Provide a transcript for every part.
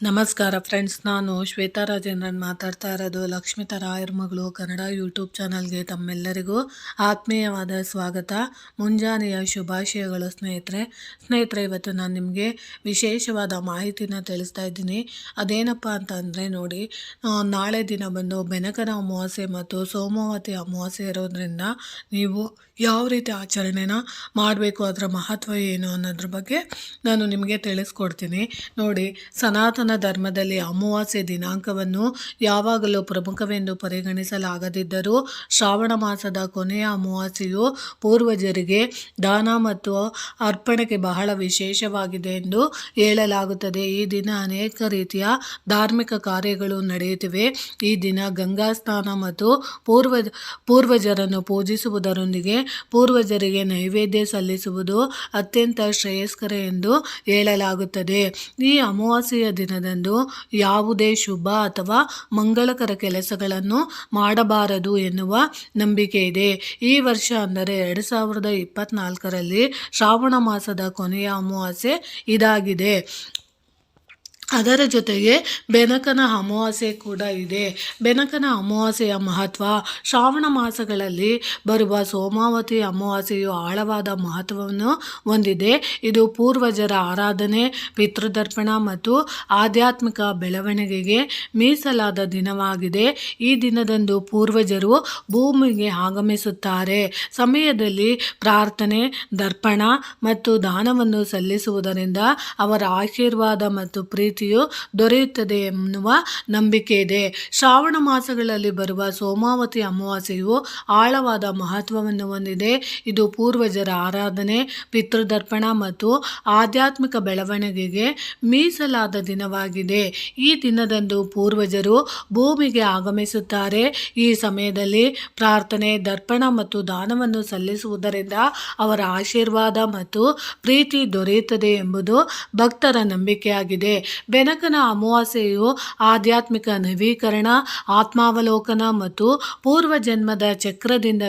ನಮಸ್ಕಾರ ಫ್ರೆಂಡ್ಸ್, ನಾನು ಶ್ವೇತಾ ರಾಜೇಂದ್ರನ್ ಮಾತಾಡ್ತಾ ಇರೋದು ಲಕ್ಷ್ಮಿತಾ ರಾಯರ್ ಮಗಳು ಕನ್ನಡ ಯೂಟ್ಯೂಬ್ ಚಾನಲ್ಗೆ ತಮ್ಮೆಲ್ಲರಿಗೂ ಆತ್ಮೀಯವಾದ ಸ್ವಾಗತ. ಮುಂಜಾನೆಯ ಶುಭಾಶಯಗಳು ಸ್ನೇಹಿತರೆ. ಇವತ್ತು ನಾನು ನಿಮಗೆ ವಿಶೇಷವಾದ ಮಾಹಿತಿನ ತಿಳಿಸ್ತಾ ಇದ್ದೀನಿ. ಅದೇನಪ್ಪ ಅಂತಂದರೆ ನೋಡಿ, ನಾಳೆ ದಿನ ಬಂದು ಬೆನಕನ ಅಮಾವಾಸ್ಯೆ ಮತ್ತು ಸೋಮವತಿ ಅಮಾವಾಸ್ಯೆ ಇರೋದ್ರಿಂದ ನೀವು ಯಾವ ರೀತಿ ಆಚರಣೆನ ಮಾಡಬೇಕು, ಅದರ ಮಹತ್ವ ಏನು ಅನ್ನೋದ್ರ ಬಗ್ಗೆ ನಾನು ನಿಮಗೆ ತಿಳಿಸ್ಕೊಡ್ತೀನಿ. ನೋಡಿ, ಸನಾತನ ಧರ್ಮದಲ್ಲಿ ಅಮಾವಾಸ್ಯೆ ದಿನಾಂಕವನ್ನು ಯಾವಾಗಲೂ ಪ್ರಮುಖವೆಂದು ಪರಿಗಣಿಸಲಾಗದಿದ್ದರೂ ಶ್ರಾವಣ ಮಾಸದ ಕೊನೆಯ ಅಮಾವಾಸ್ಯೆಯು ಪೂರ್ವಜರಿಗೆ ದಾನ ಮತ್ತು ಅರ್ಪಣೆಗೆ ಬಹಳ ವಿಶೇಷವಾಗಿದೆ ಎಂದು ಹೇಳಲಾಗುತ್ತದೆ. ಈ ದಿನ ಅನೇಕ ರೀತಿಯ ಧಾರ್ಮಿಕ ಕಾರ್ಯಗಳು ನಡೆಯುತ್ತಿವೆ. ಈ ದಿನ ಗಂಗಾ ಸ್ನಾನ ಮತ್ತು ಪೂರ್ವಜರನ್ನು ಪೂಜಿಸುವುದರೊಂದಿಗೆ ಪೂರ್ವಜರಿಗೆ ನೈವೇದ್ಯ ಸಲ್ಲಿಸುವುದು ಅತ್ಯಂತ ಶ್ರೇಯಸ್ಕರ ಎಂದು ಹೇಳಲಾಗುತ್ತದೆ. ಈ ಅಮಾವಾಸ್ಯೆಯ ದಿನದಂದು ಯಾವುದೇ ಶುಭ ಅಥವಾ ಮಂಗಳಕರ ಕೆಲಸಗಳನ್ನು ಮಾಡಬಾರದು ಎನ್ನುವ ನಂಬಿಕೆ ಇದೆ. ಈ ವರ್ಷ ಅಂದರೆ 2024ರಲ್ಲಿ ಶ್ರಾವಣ ಮಾಸದ ಕೊನೆಯ ಅಮಾವಾಸ್ಯೆ ಇದಾಗಿದೆ. ಅದರ ಜೊತೆಗೆ ಬೆನಕನ ಅಮಾವಾಸ್ಯೆ ಕೂಡ ಇದೆ. ಬೆನಕನ ಅಮಾವಾಸ್ಯೆಯ ಮಹತ್ವ: ಶ್ರಾವಣ ಮಾಸಗಳಲ್ಲಿ ಬರುವ ಸೋಮಾವತಿ ಅಮಾವಾಸ್ಯೆಯು ಆಳವಾದ ಮಹತ್ವವನ್ನು ಹೊಂದಿದೆ. ಇದು ಪೂರ್ವಜರ ಆರಾಧನೆ, ಪಿತೃತರ್ಪಣ ಮತ್ತು ಆಧ್ಯಾತ್ಮಿಕ ಬೆಳವಣಿಗೆಗೆ ಮೀಸಲಾದ ದಿನವಾಗಿದೆ. ಈ ದಿನದಂದು ಪೂರ್ವಜರು ಭೂಮಿಗೆ ಆಗಮಿಸುತ್ತಾರೆ. ಸಮಯದಲ್ಲಿ ಪ್ರಾರ್ಥನೆ, ದರ್ಪಣ ಮತ್ತು ದಾನವನ್ನು ಸಲ್ಲಿಸುವುದರಿಂದ ಅವರ ಆಶೀರ್ವಾದ ಮತ್ತು ಪ್ರೀತಿಯು ದೊರೆಯುತ್ತದೆ ಎನ್ನುವ ನಂಬಿಕೆ ಇದೆ. ಶ್ರಾವಣ ಮಾಸಗಳಲ್ಲಿ ಬರುವ ಸೋಮಾವತಿ ಅಮಾವಾಸ್ಯೆಯು ಆಳವಾದ ಮಹತ್ವವನ್ನು ಹೊಂದಿದೆ. ಇದು ಪೂರ್ವಜರ ಆರಾಧನೆ, ಪಿತೃತರ್ಪಣ ಮತ್ತು ಆಧ್ಯಾತ್ಮಿಕ ಬೆಳವಣಿಗೆಗೆ ಮೀಸಲಾದ ದಿನವಾಗಿದೆ. ಈ ದಿನದಂದು ಪೂರ್ವಜರು ಭೂಮಿಗೆ ಆಗಮಿಸುತ್ತಾರೆ. ಈ ಸಮಯದಲ್ಲಿ ಪ್ರಾರ್ಥನೆ, ದರ್ಪಣ ಮತ್ತು ದಾನವನ್ನು ಸಲ್ಲಿಸುವುದರಿಂದ ಅವರ ಆಶೀರ್ವಾದ ಮತ್ತು ಪ್ರೀತಿ ದೊರೆಯುತ್ತದೆ ಎಂಬುದು ಭಕ್ತರ ನಂಬಿಕೆಯಾಗಿದೆ. ಬೆನಕನ ಅಮಾವಾಸ್ಯೆಯು ಆಧ್ಯಾತ್ಮಿಕ ನವೀಕರಣ, ಆತ್ಮಾವಲೋಕನ ಮತ್ತು ಪೂರ್ವಜನ್ಮದ ಚಕ್ರದಿಂದ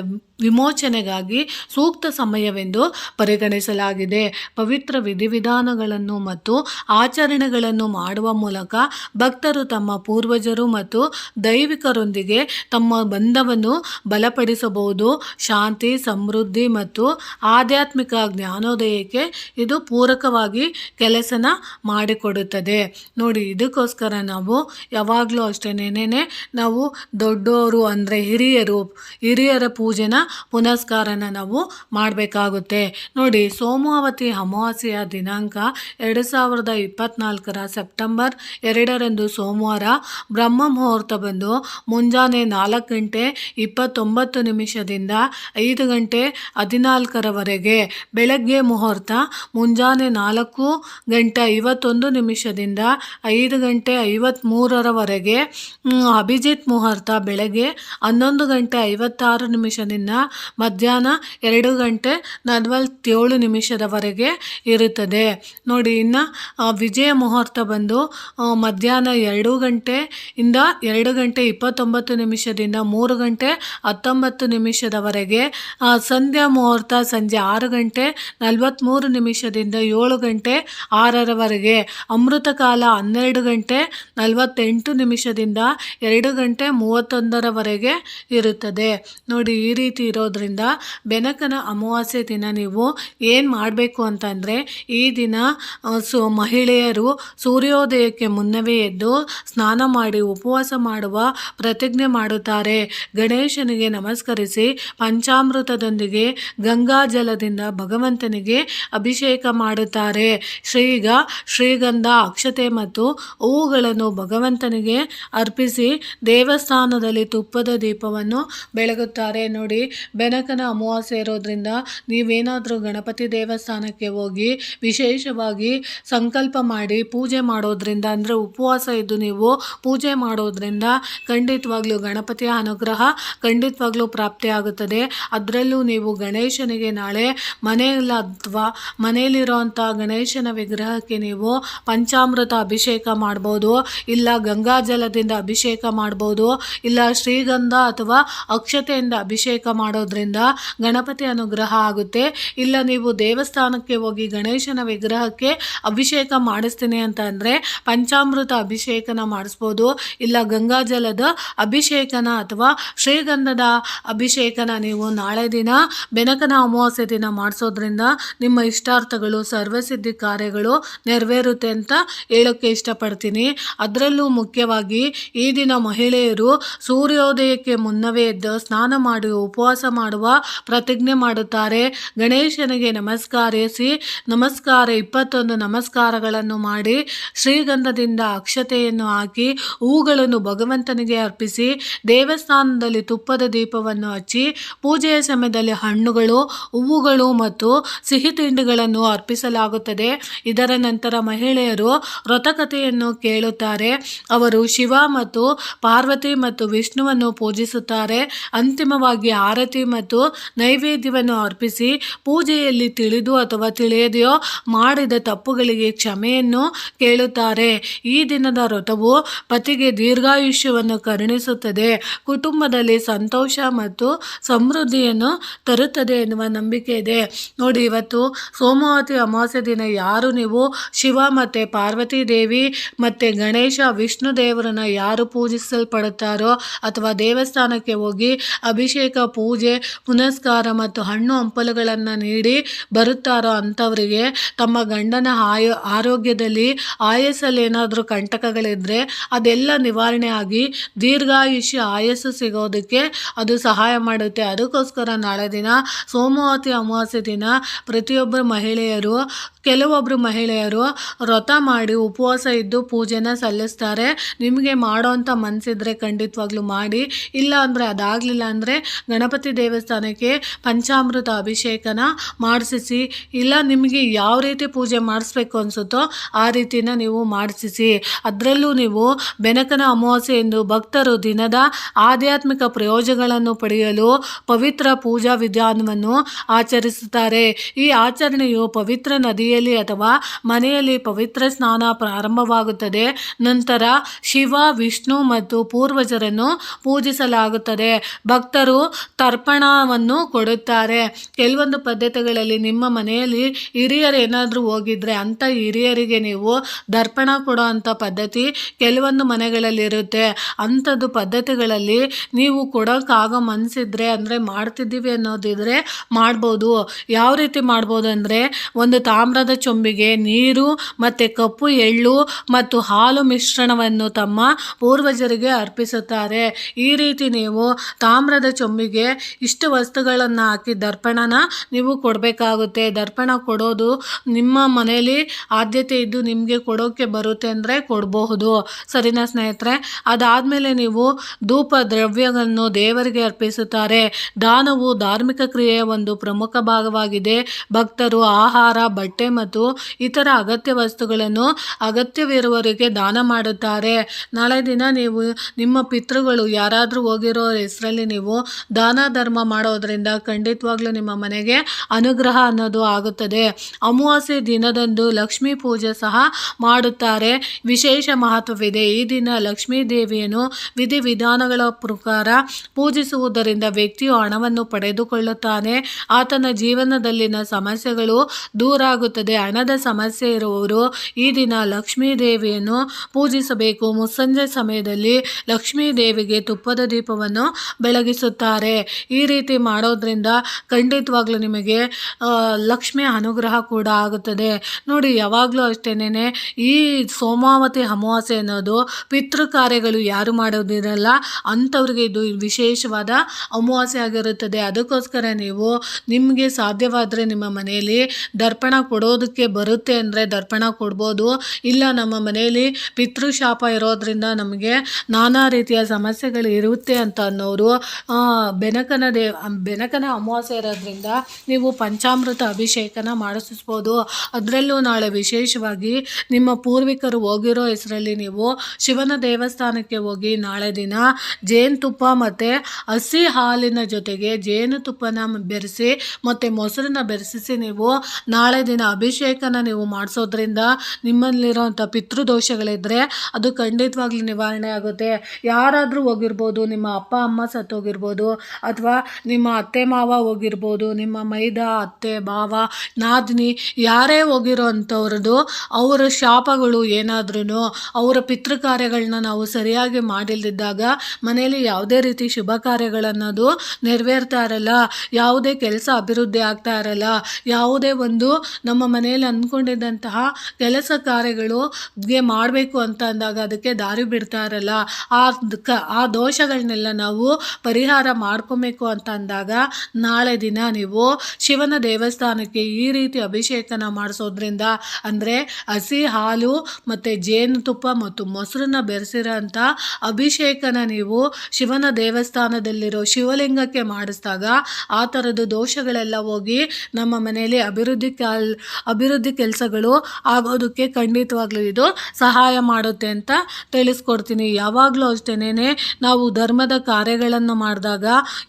ವಿಮೋಚನೆಗಾಗಿ ಸೂಕ್ತ ಸಮಯವೆಂದು ಪರಿಗಣಿಸಲಾಗಿದೆ. ಪವಿತ್ರ ವಿಧಿವಿಧಾನಗಳನ್ನು ಮತ್ತು ಆಚರಣೆಗಳನ್ನು ಮಾಡುವ ಮೂಲಕ ಭಕ್ತರು ತಮ್ಮ ಪೂರ್ವಜರು ಮತ್ತು ದೈವಿಕರೊಂದಿಗೆ ತಮ್ಮ ಬಂಧವನ್ನು ಬಲಪಡಿಸಬಹುದು. ಶಾಂತಿ, ಸಮೃದ್ಧಿ ಮತ್ತು ಆಧ್ಯಾತ್ಮಿಕ ಜ್ಞಾನೋದಯಕ್ಕೆ ಇದು ಪೂರಕವಾಗಿ ಕೆಲಸನ ಮಾಡಿಕೊಡುತ್ತದೆ. ನೋಡಿ, ಇದಕ್ಕೋಸ್ಕರ ನಾವು ಯಾವಾಗಲೂ ಅಷ್ಟೇನೇನೆ ನಾವು ದೊಡ್ಡವರು ಅಂದರೆ ಹಿರಿಯರ ಪೂಜೆನ ಪುನಸ್ಕಾರನ ನಾವು ಮಾಡಬೇಕಾಗುತ್ತೆ. ನೋಡಿ, ಸೋಮಾವತಿ ಅಮಾವಾಸ್ಯೆಯ ದಿನಾಂಕ 2024ರ ಸೆಪ್ಟೆಂಬರ್ 2ರಂದು ಸೋಮವಾರ. ಬ್ರಹ್ಮ ಮುಹೂರ್ತ ಬಂದು ಮುಂಜಾನೆ 4:29ದಿಂದ 5:14ರವರೆಗೆ. ಬೆಳಗ್ಗೆ ಮುಹೂರ್ತ ಮುಂಜಾನೆ 4:51ದಿಂದ 5:53ರವರೆಗೆ. ಅಭಿಜಿತ್ ಮುಹೂರ್ತ ಬೆಳಗ್ಗೆ 11:56ದಿಂದ ಮಧ್ಯಾಹ್ನ 2:47ರವರೆಗೆ ಇರುತ್ತದೆ. ನೋಡಿ, ಇನ್ನು ವಿಜಯ ಮುಹೂರ್ತ ಬಂದು ಮಧ್ಯಾಹ್ನ 2:00ಯಿಂದ 2:29ದಿಂದ 3:19ರವರೆಗೆ. ಸಂಧ್ಯಾ ಮುಹೂರ್ತ ಸಂಜೆ 6:43ದಿಂದ 7:06ರವರೆಗೆ. ಅಮೃತ ಕಾಲ 12:48ದಿಂದ 2:31ರವರೆಗೆ ಇರುತ್ತದೆ. ನೋಡಿ, ಈ ರೀತಿ ಇರೋದ್ರಿಂದ ಬೆನಕನ ಅಮಾವಾಸ್ಯೆ ದಿನ ನೀವು ಏನು ಮಾಡಬೇಕು ಅಂತಂದರೆ, ಈ ದಿನ ಮಹಿಳೆಯರು ಸೂರ್ಯೋದಯಕ್ಕೆ ಮುನ್ನವೇ ಎದ್ದು ಸ್ನಾನ ಮಾಡಿ ಉಪವಾಸ ಮಾಡುವ ಪ್ರತಿಜ್ಞೆ ಮಾಡುತ್ತಾರೆ. ಗಣೇಶನಿಗೆ ನಮಸ್ಕರಿಸಿ ಪಂಚಾಮೃತದೊಂದಿಗೆ ಗಂಗಾ ಜಲದಿಂದ ಭಗವಂತನಿಗೆ ಅಭಿಷೇಕ ಮಾಡುತ್ತಾರೆ. ಶ್ರೀಗಂಧ, ಅಕ್ಷತೆ ಮತ್ತು ಹೂವುಗಳನ್ನು ಭಗವಂತನಿಗೆ ಅರ್ಪಿಸಿ ದೇವಸ್ಥಾನದಲ್ಲಿ ತುಪ್ಪದ ದೀಪವನ್ನು ಬೆಳಗುತ್ತಾರೆ. ನೋಡಿ, ಬೆನಕನ ಅಮಾವಾಸ್ಯೆ ಇರೋದ್ರಿಂದ ನೀವೇನಾದರೂ ಗಣಪತಿ ದೇವಸ್ಥಾನಕ್ಕೆ ಹೋಗಿ ವಿಶೇಷವಾಗಿ ಸಂಕಲ್ಪ ಮಾಡಿ ಪೂಜೆ ಮಾಡೋದ್ರಿಂದ, ಅಂದರೆ ಉಪವಾಸ ಇದ್ದು ನೀವು ಪೂಜೆ ಮಾಡೋದ್ರಿಂದ ಖಂಡಿತವಾಗ್ಲೂ ಗಣಪತಿಯ ಅನುಗ್ರಹ ಖಂಡಿತವಾಗ್ಲೂ ಪ್ರಾಪ್ತಿಯಾಗುತ್ತದೆ. ಅದರಲ್ಲೂ ನೀವು ಗಣೇಶನಿಗೆ ನಾಳೆ ಮನೆಯಲ್ಲಿ ಅಥವಾ ಮನೆಯಲ್ಲಿರೋವಂಥ ಗಣೇಶನ ವಿಗ್ರಹಕ್ಕೆ ನೀವು ಪಂಚಾಮೃತ ಅಭಿಷೇಕ ಮಾಡ್ಬೋದು, ಇಲ್ಲ ಗಂಗಾಜಲದಿಂದ ಅಭಿಷೇಕ ಮಾಡ್ಬೋದು, ಇಲ್ಲ ಶ್ರೀಗಂಧ ಅಥವಾ ಅಕ್ಷತೆಯಿಂದ ಅಭಿಷೇಕ ಮಾಡೋದ್ರಿಂದ ಗಣಪತಿ ಅನುಗ್ರಹ ಆಗುತ್ತೆ. ಇಲ್ಲ ನೀವು ದೇವಸ್ಥಾನಕ್ಕೆ ಹೋಗಿ ಗಣೇಶನ ವಿಗ್ರಹಕ್ಕೆ ಅಭಿಷೇಕ ಮಾಡಿಸ್ತೀನಿ ಅಂತ ಅಂದರೆ ಪಂಚಾಮೃತ ಅಭಿಷೇಕನ ಮಾಡಿಸ್ಬೋದು, ಇಲ್ಲ ಗಂಗಾಜಲದ ಅಭಿಷೇಕನ ಅಥವಾ ಶ್ರೀಗಂಧದ ಅಭಿಷೇಕನ ನೀವು ನಾಳೆ ದಿನ ಬೆನಕನ ಅಮಾವಾಸ್ಯೆ ದಿನ ಮಾಡಿಸೋದ್ರಿಂದ ನಿಮ್ಮ ಇಷ್ಟಾರ್ಥಗಳು ಸರ್ವಸಿದ್ಧಿ ಕಾರ್ಯಗಳು ನೆರವೇರುತ್ತೆ ಅಂತ ಹೇಳೋಕ್ಕೆ ಇಷ್ಟಪಡ್ತೀನಿ. ಅದರಲ್ಲೂ ಮುಖ್ಯವಾಗಿ ಈ ದಿನ ಮಹಿಳೆಯರು ಸೂರ್ಯೋದಯಕ್ಕೆ ಮುನ್ನವೇ ಎದ್ದು ಸ್ನಾನ ಮಾಡಿ ಉಪವಾಸ ಮಾಡುವ ಪ್ರತಿಜ್ಞೆ ಮಾಡುತ್ತಾರೆ. ಗಣೇಶನಿಗೆ ನಮಸ್ಕರಿಸಿ 21 ನಮಸ್ಕಾರಗಳನ್ನು ಮಾಡಿ ಶ್ರೀಗಂಧದಿಂದ ಅಕ್ಷತೆಯನ್ನು ಹಾಕಿ ಹೂಗಳನ್ನು ಭಗವಂತನಿಗೆ ಅರ್ಪಿಸಿ ದೇವಸ್ಥಾನದಲ್ಲಿ ತುಪ್ಪದ ದೀಪವನ್ನು ಹಚ್ಚಿ ಪೂಜೆಯ ಸಮಯದಲ್ಲಿ ಹಣ್ಣುಗಳು, ಹೂವುಗಳು ಮತ್ತು ಸಿಹಿ ತಿಂಡಿಗಳನ್ನು ಅರ್ಪಿಸಲಾಗುತ್ತದೆ. ಇದರ ನಂತರ ಮಹಿಳೆಯರು ವ್ರತಕಥೆಯನ್ನು ಕೇಳುತ್ತಾರೆ. ಅವರು ಶಿವ ಮತ್ತು ಪಾರ್ವತಿ ಮತ್ತು ವಿಷ್ಣುವನ್ನು ಪೂಜಿಸುತ್ತಾರೆ. ಅಂತಿಮವಾಗಿ ಆರತಿ ಮತ್ತು ನೈವೇದ್ಯವನ್ನು ಅರ್ಪಿಸಿ ಪೂಜೆಯಲ್ಲಿ ತಿಳಿದು ಅಥವಾ ತಿಳಿಯದೆಯೋ ಮಾಡಿದ ತಪ್ಪುಗಳಿಗೆ ಕ್ಷಮೆಯನ್ನು ಕೇಳುತ್ತಾರೆ. ಈ ದಿನದ ವ್ರತವು ಪತಿಗೆ ದೀರ್ಘಾಯುಷ್ಯವನ್ನು ಕರುಣಿಸುತ್ತದೆ, ಕುಟುಂಬದಲ್ಲಿ ಸಂತೋಷ ಮತ್ತು ಸಮೃದ್ಧಿಯನ್ನು ತರುತ್ತದೆ ಎನ್ನುವ ನಂಬಿಕೆ ಇದೆ. ನೋಡಿ, ಇವತ್ತು ಸೋಮವತಿ ಅಮಾವಾಸ್ಯೆ ದಿನ ಯಾರು ನೀವು ಶಿವ ಮತ್ತು ಪಾರ್ವತಿ ದೇವಿ ಮತ್ತು ಗಣೇಶ ವಿಷ್ಣು ದೇವರನ್ನ ಯಾರು ಪೂಜಿಸಲ್ಪಡುತ್ತಾರೋ ಅಥವಾ ದೇವಸ್ಥಾನಕ್ಕೆ ಹೋಗಿ ಅಭಿಷೇಕ, ಪೂಜೆ, ಪುನಸ್ಕಾರ ಮತ್ತು ಹಣ್ಣು ಹಂಪಲುಗಳನ್ನು ನೀಡಿ ಬರುತ್ತಾರೋ ಅಂಥವರಿಗೆ ತಮ್ಮ ಗಂಡನ ಆರೋಗ್ಯದಲ್ಲಿ ಆಯಸ್ಸಲ್ಲಿ ಏನಾದರೂ ಕಂಟಕಗಳಿದ್ದರೆ ಅದೆಲ್ಲ ನಿವಾರಣೆ ಆಗಿ ದೀರ್ಘಾಯುಷ್ಯ ಆಯಸ್ಸು ಸಿಗೋದಕ್ಕೆ ಅದು ಸಹಾಯ ಮಾಡುತ್ತೆ. ಅದಕ್ಕೋಸ್ಕರ ನಾಳೆ ದಿನ ಸೋಮವತಿ ಅಮಾವಾಸ್ಯೆ ದಿನ ಕೆಲವೊಬ್ಬರು ಮಹಿಳೆಯರು ವ್ರತ ಮಾಡಿ ಉಪವಾಸ ಇದ್ದು ಪೂಜೆನ ಸಲ್ಲಿಸ್ತಾರೆ. ನಿಮಗೆ ಮಾಡೋವಂಥ ಮನಸ್ಸಿದ್ರೆ ಖಂಡಿತವಾಗ್ಲೂ ಮಾಡಿ, ಇಲ್ಲ ಅಂದರೆ ಅದಾಗಲಿಲ್ಲ ಅಂದರೆ ಗಣಪತಿ ದೇವಸ್ಥಾನಕ್ಕೆ ಪಂಚಾಮೃತ ಅಭಿಷೇಕನ ಮಾಡಿಸಿ, ಇಲ್ಲ ನಿಮಗೆ ಯಾವ ರೀತಿ ಪೂಜೆ ಮಾಡಿಸ್ಬೇಕು ಅನಿಸುತ್ತೋ ಆ ರೀತಿನ ನೀವು ಮಾಡಿಸಿ. ಅದರಲ್ಲೂ ನೀವು ಬೆನಕನ ಅಮಾವಾಸ್ಯೆ ಎಂದು ಭಕ್ತರು ದಿನದ ಆಧ್ಯಾತ್ಮಿಕ ಪ್ರಯೋಜನಗಳನ್ನು ಪಡೆಯಲು ಪವಿತ್ರ ಪೂಜಾ ವಿಧಾನವನ್ನು ಆಚರಿಸುತ್ತಾರೆ. ಈ ಆಚರಣೆಯು ಪವಿತ್ರ ನದಿಯಲ್ಲಿ ಅಥವಾ ಮನೆಯಲ್ಲಿ ಪವಿತ್ರ ಸ್ನಾನ ಪ್ರಾರಂಭವಾಗುತ್ತದೆ. ನಂತರ ಶಿವ, ವಿಷ್ಣು ಮತ್ತು ಪೂರ್ವಜರನ್ನು ಪೂಜಿಸಲಾಗುತ್ತದೆ. ಭಕ್ತರು ತರ್ಪಣವನ್ನು ಕೊಡುತ್ತಾರೆ. ಕೆಲವೊಂದು ಪದ್ಧತಿಗಳಲ್ಲಿ ನಿಮ್ಮ ಮನೆಯಲ್ಲಿ ಹಿರಿಯರು ಏನಾದರೂ ಹೋಗಿದ್ರೆ ಅಂಥ ಹಿರಿಯರಿಗೆ ನೀವು ದರ್ಪಣ ಕೊಡೋ ಅಂಥ ಪದ್ಧತಿ ಕೆಲವೊಂದು ಮನೆಗಳಲ್ಲಿ ಇರುತ್ತೆ. ಅಂಥದ್ದು ಪದ್ಧತಿಗಳಲ್ಲಿ ನೀವು ಕೊಡೋಕ್ಕಾಗೋ ಮನಸ್ಸಿದ್ರೆ, ಅಂದರೆ ಮಾಡ್ತಿದ್ದೀವಿ ಅನ್ನೋದಿದ್ರೆ ಮಾಡ್ಬೋದು. ಯಾವ ರೀತಿ ಮಾಡ್ಬೋದು ಅಂದರೆ, ಒಂದು ತಾಮ್ರದ ಚೊಂಬಿಗೆ ನೀರು ಮತ್ತು ಕಪ್ಪು ಎಳ್ಳು ಮತ್ತು ಹಾಲು ಮಿಶ್ರಣವನ್ನು ತಮ್ಮ ಪೂರ್ವಜರಿಗೆ ಅರ್ಪಿಸುತ್ತಾರೆ. ಈ ರೀತಿ ನೀವು ತಾಮ್ರದ ಚೊಂಬಿಗೆ ಇಷ್ಟು ವಸ್ತುಗಳನ್ನು ಹಾಕಿ ದರ್ಪಣನ ನೀವು ಕೊಡಬೇಕಾಗುತ್ತೆ. ದರ್ಪಣ ಕೊಡೋದು ನಿಮ್ಮ ಮನೆಯಲ್ಲಿ ಆದ್ಯತೆ ಇದ್ದು ನಿಮಗೆ ಕೊಡೋಕ್ಕೆ ಬರುತ್ತೆ ಅಂದರೆ ಕೊಡಬಹುದು, ಸರಿನಾ ಸ್ನೇಹಿತರೆ? ಅದಾದಮೇಲೆ ನೀವು ಧೂಪ ದ್ರವ್ಯಗಳನ್ನು ದೇವರಿಗೆ ಅರ್ಪಿಸುತ್ತಾರೆ. ದಾನವು ಧಾರ್ಮಿಕ ಕ್ರಿಯೆಯ ಒಂದು ಪ್ರಮುಖ ಭಾಗವಾಗಿದೆ. ಭಕ್ತರು ಆಹಾರ, ಬಟ್ಟೆ ಮತ್ತು ಇತರ ಅಗತ್ಯ ವಸ್ತುಗಳನ್ನು ಅಗತ್ಯವಿರುವವರಿಗೆ ದಾನ ಮಾಡುತ್ತಾರೆ. ನಾಳೆ ದಿನ ನೀವು ನಿಮ್ಮ ಪಿತೃಗಳು ಯಾರಾದರೂ ಹೋಗಿರೋ ಹೆಸರಲ್ಲಿ ನೀವು ದಾನ ಧರ್ಮ ಮಾಡೋದ್ರಿಂದ ಖಂಡಿತವಾಗ್ಲೂ ನಿಮ್ಮ ಮನೆಗೆ ಅನುಗ್ರಹ ಅನ್ನೋದು ಆಗುತ್ತದೆ. ಅಮಾವಾಸ್ಯೆ ದಿನದಂದು ಲಕ್ಷ್ಮೀ ಪೂಜೆ ಸಹ ಮಾಡುತ್ತಾರೆ. ವಿಶೇಷ ಮಹತ್ವವಿದೆ. ಈ ದಿನ ಲಕ್ಷ್ಮೀ ದೇವಿಯನ್ನು ವಿಧಿವಿಧಾನಗಳ ಪ್ರಕಾರ ಪೂಜಿಸುವುದರಿಂದ ವ್ಯಕ್ತಿಯು ಹಣವನ್ನು ಪಡೆದುಕೊಳ್ಳುತ್ತಾನೆ. ಆತನ ಜೀವನದಲ್ಲಿನ ಸಮಸ್ಯೆಗಳು ದೂರ ಆಗುತ್ತದೆ. ಹಣದ ಸಮಸ್ಯೆ ಇರುವವರು ಈ ದಿನ ಲಕ್ಷ್ಮೀ ದೇವಿಯನ್ನು ಪೂಜಿಸಬೇಕು. ಮುಸ್ಸಂಜೆ ಸಮಯದಲ್ಲಿ ಲಕ್ಷ್ಮೀ ದೇವಿಗೆ ತುಪ್ಪದ ದೀಪವನ್ನು ಬೆಳಗಿಸುತ್ತಾರೆ. ಈ ರೀತಿ ಮಾಡೋದ್ರಿಂದ ಖಂಡಿತವಾಗ್ಲೂ ನಿಮಗೆ ಲಕ್ಷ್ಮಿಯ ಅನುಗ್ರಹ ಕೂಡ ಆಗುತ್ತದೆ. ನೋಡಿ, ಯಾವಾಗಲೂ ಅಷ್ಟೇನೆ ಈ ಸೋಮಾವತಿ ಅಮಾವಾಸ್ಯೆ ಅನ್ನೋದು ಪಿತೃ ಕಾರ್ಯಗಳು ಯಾರು ಮಾಡೋದಿರಲ್ಲ ಅಂಥವ್ರಿಗೆ ಇದು ವಿಶೇಷವಾದ ಅಮಾವಾಸ್ಯೆ ಆಗಿರುತ್ತದೆ. ಅದಕ್ಕೋಸ್ಕರ ನೀವು ನಿಮಗೆ ಸಾಧ್ಯವಾದರೆ ನಿಮ್ಮ ಮನೆಯಲ್ಲಿ ದರ್ಪಣ ಕೊಡೋದಕ್ಕೆ ಬರುತ್ತೆ ಅಂದರೆ ದರ್ಪಣ ಕೊಡ್ಬೋದು. ಇಲ್ಲ ನಮ್ಮ ಮನೆಯಲ್ಲಿ ಪಿತೃಶಾಪ ಇರೋದ್ರಿಂದ ನಮಗೆ ನಾನಾ ರೀತಿಯ ಸಮಸ್ಯೆಗಳು ಇರುತ್ತೆ ಅಂತ ಅನ್ನೋರು ಬೆನಕನ ಅಮಾವಾಸ್ಯೆ ಇರೋದ್ರಿಂದ ನೀವು ಪಂಚಾಮೃತ ಅಭಿಷೇಕನ ಮಾಡಿಸ್ಬೋದು. ಅದರಲ್ಲೂ ನಾಳೆ ವಿಶೇಷವಾಗಿ ನಿಮ್ಮ ಪೂರ್ವಿಕರು ಹೋಗಿರೋ ಹೆಸರಲ್ಲಿ ನೀವು ಶಿವನ ದೇವಸ್ಥಾನಕ್ಕೆ ಹೋಗಿ ನಾಳೆ ದಿನ ಜೇನುತುಪ್ಪ ಮತ್ತು ಹಸಿ ಹಾಲಿನ ಜೊತೆಗೆ ಜೇನುತುಪ್ಪನ ಬೆರೆಸಿ ಮತ್ತು ಮೊಸರನ್ನ ಬೆರೆಸಿಸಿ ನೀವು ನಾಳೆ ದಿನ ಅಭಿಷೇಕನ ನೀವು ಮಾಡಿಸೋದ್ರಿಂದ ನಿಮ್ಮಲ್ಲಿರೋಂಥ ಪಿತೃದೋಷಗಳಿದ್ದರೆ ಅದು ಖಂಡಿತವಾಗ್ಲೂ ನಿವಾರಣೆ ಆಗುತ್ತೆ. ಯಾರಾದರೂ ಹೋಗಿರ್ಬೋದು, ನಿಮ್ಮ ಅಪ್ಪ ಅಮ್ಮ ಸತ್ತೋಗಿರ್ಬೋದು, ಅಥವಾ ನಿಮ್ಮ ಅತ್ತೆ ಮಾವ ಹೋಗಿರ್ಬೋದು, ನಿಮ್ಮ ಮೈದ ಅತ್ತೆ ಭಾವ ನಾದಿನಿ ಯಾರೇ ಹೋಗಿರೋ ಅಂಥವ್ರದ್ದು ಅವರ ಶಾಪಗಳು ಏನಾದ್ರೂ ಅವರ ಪಿತೃ ಕಾರ್ಯಗಳನ್ನ ನಾವು ಸರಿಯಾಗಿ ಮಾಡಿಲ್ದಿದ್ದಾಗ ಮನೆಯಲ್ಲಿ ಯಾವುದೇ ರೀತಿ ಶುಭ ಕಾರ್ಯಗಳನ್ನೋದು ನೆರವೇರ್ತಾ ಇರಲ್ಲ, ಯಾವುದೇ ಕೆಲಸ ಅಭಿವೃದ್ಧಿ ಆಗ್ತಾ ಇರಲ್ಲ, ಯಾವುದೇ ಒಂದು ನಮ್ಮ ಮನೆಯಲ್ಲಿ ಅಂದ್ಕೊಂಡಿದ್ದಂತಹ ಕೆಲಸ ಕಾರ್ಯಗಳಿಗೆ ಮಾಡಬೇಕು ಅಂತ ಅಂದಾಗ ಅದಕ್ಕೆ ದಾರಿ ಬಿಡ್ತಾ ಇರಲ್ಲ. ಆ ದೋಷಗಳನ್ನೆಲ್ಲ ನಾವು ಪರಿಹಾರ ಮಾಡ್ಕೊಬೇಕು ಅಂತ ಅಂದಾಗ ನಾಳೆ ದಿನ ನೀವು ಶಿವನ ದೇವಸ್ಥಾನಕ್ಕೆ ಈ ರೀತಿ ಅಭಿಷೇಕನ ಮಾಡಿಸೋದ್ರಿಂದ, ಅಂದರೆ ಹಸಿ ಹಾಲು ಮತ್ತು ಜೇನುತುಪ್ಪ ಮತ್ತು ಮೊಸರನ್ನ ಬೆರೆಸಿರೋಂಥ ಅಭಿಷೇಕನ ನೀವು ಶಿವನ ದೇವಸ್ಥಾನದಲ್ಲಿರೋ ಶಿವಲಿಂಗಕ್ಕೆ ಮಾಡಿಸಿದಾಗ ಆ ಥರದ್ದು ದೋಷಗಳೆಲ್ಲ ಹೋಗಿ ನಮ್ಮ ಮನೆಯಲ್ಲಿ ಅಭಿವೃದ್ಧಿ ಕೆಲಸಗಳು ಆಗೋದಕ್ಕೆ ಖಂಡಿತವಾಗ್ಲೂ ಇದು ಸಹಾಯ ಮಾಡುತ್ತೆ ಅಂತ ತಿಳಿಸ್ಕೊಡ್ತೀನಿ. ಯಾವಾಗಲೂ ಅಷ್ಟೇನೆ ನಾವು ಧರ್ಮದ ಕಾರ್ಯಗಳನ್ನು ಮಾಡಿದಾಗ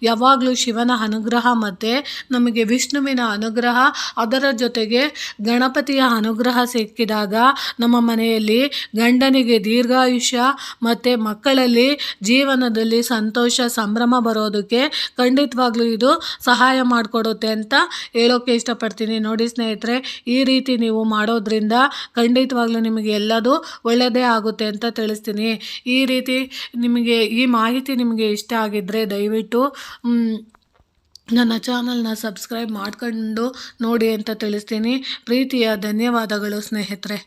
ಯಾವಾಗಲೂ ಶಿವನ ಅನುಗ್ರಹ ಮತ್ತು ನಮಗೆ ವಿಷ್ಣುವಿನ ಅನುಗ್ರಹ, ಅದರ ಜೊತೆಗೆ ಗಣಪತಿಯ ಅನುಗ್ರಹ ಸಿಕ್ಕಿದಾಗ ನಮ್ಮ ಮನೆಯಲ್ಲಿ ಗಂಡನಿಗೆ ದೀರ್ಘಾಯುಷ್ಯ ಮತ್ತು ಮಕ್ಕಳಲ್ಲಿ ಜೀವನದಲ್ಲಿ ಸಂತೋಷ ಸಂಭ್ರಮ ಬರೋದಕ್ಕೆ ಖಂಡಿತವಾಗ್ಲೂ ಇದು ಸಹಾಯ ಮಾಡಿಕೊಡುತ್ತೆ ಅಂತ ಹೇಳೋಕ್ಕೆ ಇಷ್ಟಪಡ್ತೀನಿ. ನೋಡಿ ಸ್ನೇಹಿತರೆ, ಈ ರೀತಿ ನೀವು ಮಾಡೋದ್ರಿಂದ ಖಂಡಿತವಾಗ್ಲೂ ನಿಮಗೆ ಎಲ್ಲದೂ ಒಳ್ಳೆಯದೇ ಆಗುತ್ತೆ ಅಂತ ತಿಳಿಸ್ತೀನಿ. ಈ ರೀತಿ ನಿಮಗೆ ಈ ಮಾಹಿತಿ ನಿಮಗೆ ಇಷ್ಟ ಆಗಿದ್ದರೆ ದಯವಿಟ್ಟು ನನ್ನ ಚಾನಲ್ನ ಸಬ್ಸ್ಕ್ರೈಬ್ ಮಾಡ್ಕೊಂಡು ನೋಡಿ ಅಂತ ತಿಳಿಸ್ತೀನಿ. ಪ್ರೀತಿಯ ಧನ್ಯವಾದಗಳು ಸ್ನೇಹಿತರೆ.